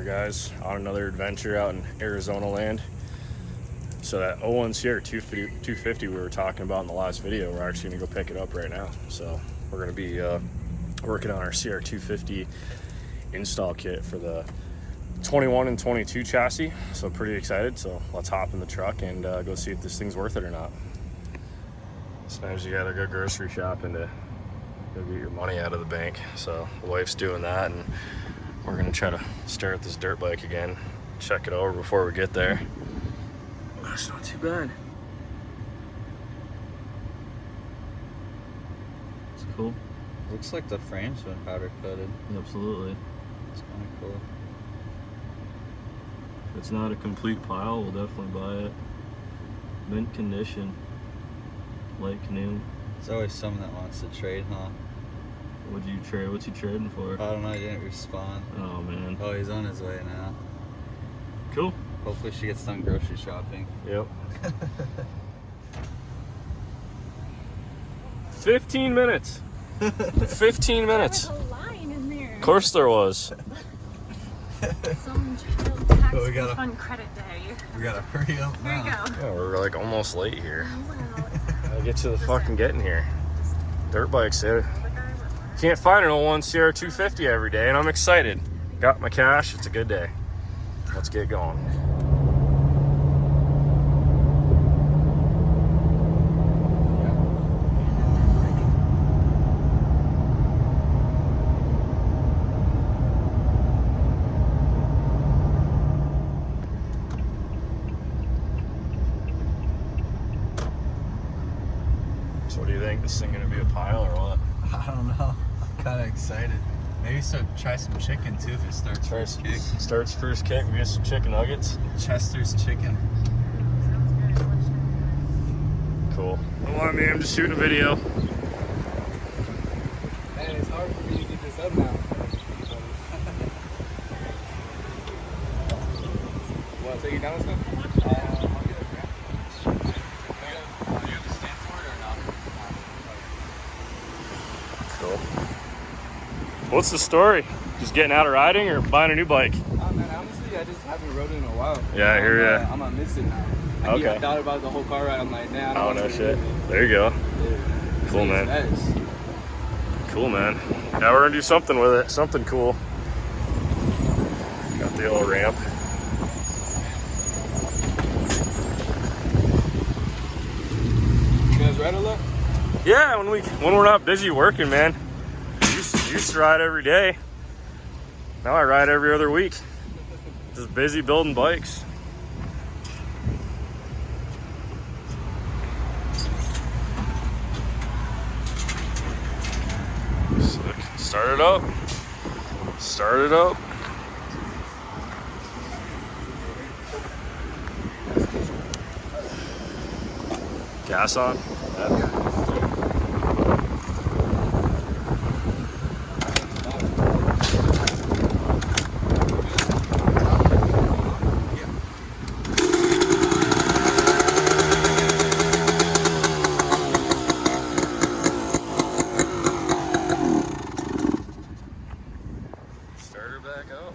Alright guys, on another adventure out in Arizona land. So that 01 CR250 we were talking about in the last video, we're actually going to go pick it up right now. So we're going to be working on our CR250 install kit for the 21 and 22 chassis. So pretty excited. So let's hop in the truck and go see if this thing's worth it or not. Sometimes you gotta go grocery shopping to go get your money out of the bank. So the wife's doing that, and we're gonna try to start this dirt bike again, check it over before we get there. That's not too bad. It's cool. Looks like the frame's been powder coated. Absolutely. It's kind of cool. If it's not a complete pile, we'll definitely buy it. Mint condition. Light canoe. There's always someone that wants to trade, huh? What'd you trade? What's he trading for? I don't know, he didn't respond. Oh man. Oh, he's on his way now. Cool. Hopefully she gets done grocery shopping. Yep. 15 minutes. 15 minutes. There was a line in there. Of course there was. Some child tax But we gotta- refund credit day. We gotta hurry up There you now. go. Yeah, we're like almost late here. Oh, wow. Gotta get to the fucking getting here. Dirt bikes there. Can't find an 01 CR250 every day, and I'm excited. Got my cash. It's a good day. Let's get going. So what do you think? This thing gonna be a pile or what? I don't know. I'm kind of excited. Maybe try some chicken too if it starts first kick. Starts first kick. We get some chicken nuggets. Chester's chicken. Cool. Don't mind me, I'm just shooting a video. Man, it's hard for me to get this up now. Want to take it down with stuff? Cool. What's the story? Just getting out of riding or buying a new bike? Oh man, honestly, I just haven't rode it in a while. Yeah, I hear ya. I'm gonna miss it now. Okay. I thought about the whole car ride. I'm like, nah, I don't Oh want no to shit. There you go. Cool, man. Cool, man. Yeah, we're gonna do something with it. Something cool. Got the old ramp. You guys ride a lot? Yeah, when we're not busy working, man. Used to ride every day. Now I ride every other week. Just busy building bikes. Sick. Start it up. Start it up. Gas on. Yeah. Back up.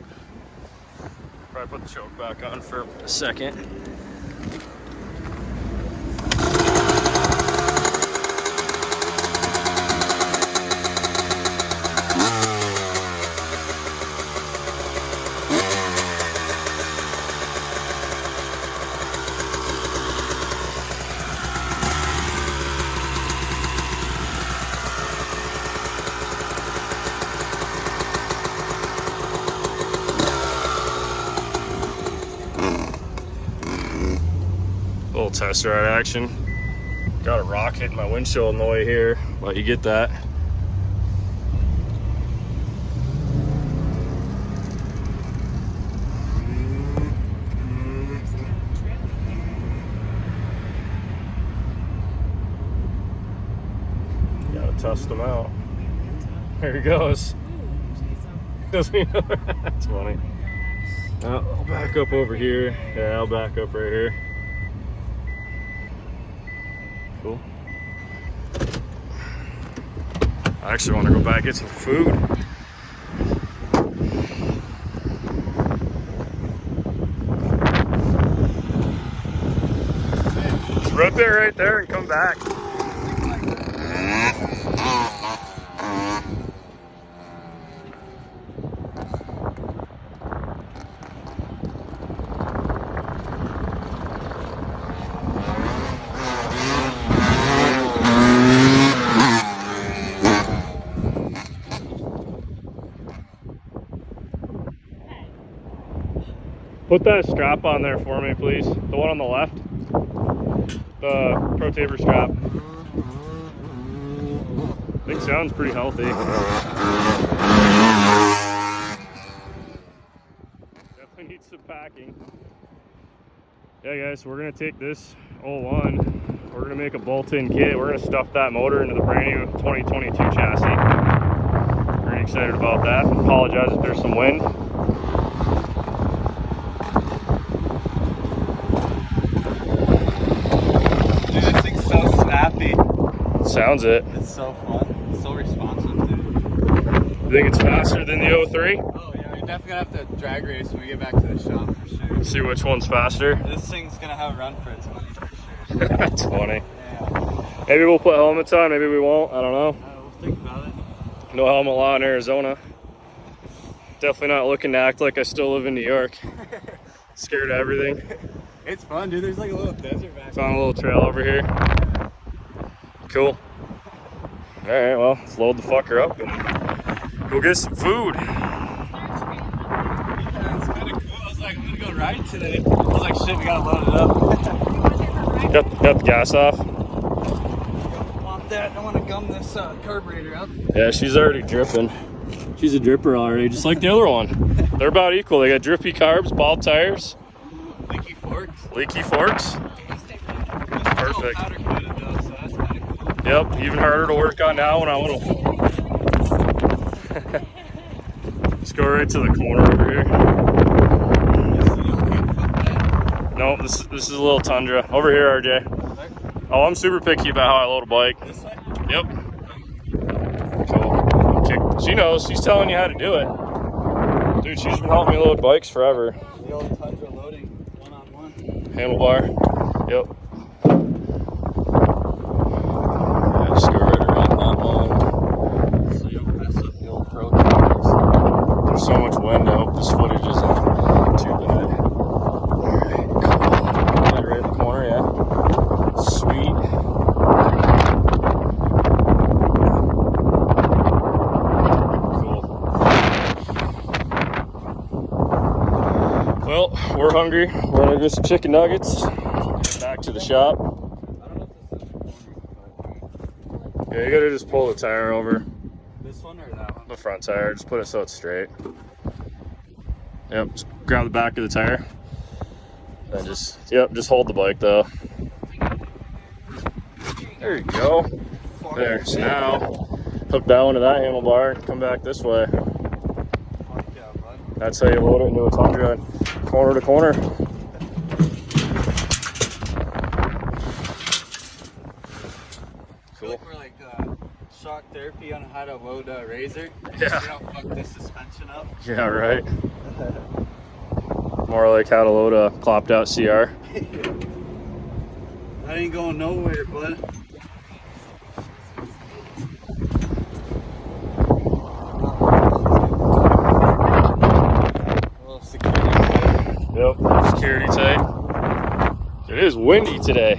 Probably put the choke back on for a second. Little test ride action. Got a rock hitting my windshield on the way here, but you get that. Gotta test them out. There he goes. That's funny. I'll back up over here. Yeah, I'll back up right here. Cool. I actually want to go back and get some food. Rip it right there and come back. Put that strap on there for me, please. The one on the left. The Pro Taper strap. Thing sounds pretty healthy. Definitely needs some packing. Yeah guys, we're gonna take this 01. We're gonna make a bolt-in kit. We're gonna stuff that motor into the brand new 2022 chassis. Pretty excited about that. Apologize if there's some wind. Sounds it. It's so fun. It's so responsive, dude. You think it's faster than the 03? Oh yeah, we're definitely gonna have to drag race when we get back to the shop for sure. See which one's faster. This thing's gonna have a run for its money for sure. That's funny. Yeah. Maybe we'll put helmets on, maybe we won't. I don't know. We'll think about it. No helmet law in Arizona. Definitely not looking to act like I still live in New York. Scared of everything. It's fun, dude. There's like a little desert back Found a little trail over here. Cool. All right, well, let's load the fucker up and go get some food. Yeah, it's kind of cool. I was like, I'm gonna go ride today. I was like, shit, we gotta load it up. Got the gas off. Want that? I want to gum this carburetor up. Yeah, she's already dripping. She's a dripper already, just like the other one. They're about equal. They got drippy carbs, bald tires, Leaky forks. leaky forks. Perfect. Powder coated though, so that's kind of cool. Yep, even harder to work on now when I want to. Let's go right to the corner over here. No, this is a little Tundra. Over here, RJ. Oh, I'm super picky about how I load a bike. This way? Yep. Cool. Okay. She knows. She's telling you how to do it. Dude, she's been helping me load bikes forever. The old Tundra loading one-on-one. Handlebar. Yep. Yeah, just go right around that one. So you don't mess up the old Pro cameras. There's so much wind, I hope this footage isn't too bad. Alright, cool. Yeah, right in the corner, yeah. Sweet. Cool. Well, we're hungry. We're gonna get some chicken nuggets. Back to the shop. Yeah, you gotta just pull the tire over. This one or that one? The front tire, just put it so it's straight. Yep, just grab the back of the tire. And just hold the bike though. There you go. There, so now, hook that one to that handlebar and come back this way. Fuck yeah, bud. That's how you load it into a Tundra, corner to corner. I feel like we're like shock therapy on how to load a Razor. Yeah. You don't fuck this suspension up. Yeah, right. More like how to load a plopped out CR. That ain't going nowhere, bud. Little security tape. Yep, security tape. It is windy today.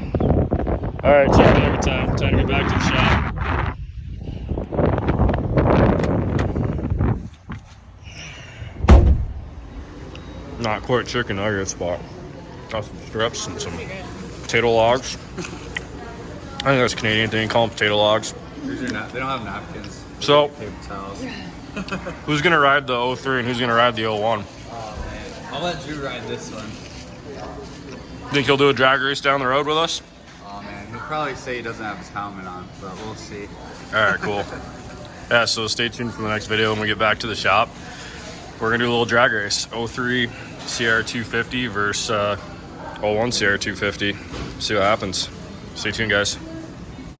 All right, check it every time. Time to get back to the shop. Not quite chicken nuggets, but got some strips and some potato logs. I think that's a Canadian thing. Call them potato logs. They don't have napkins. So, Paper towels. who's gonna ride the 03 and who's gonna ride the 01? Oh man, I'll let Drew ride this one. Think he'll do a drag race down the road with us? Oh man, he'll probably say he doesn't have his helmet on, but we'll see. All right, cool. Yeah, so stay tuned for the next video when we get back to the shop. We're gonna do a little drag race. 03 CR250 versus 01 CR250. See what happens. Stay tuned, guys.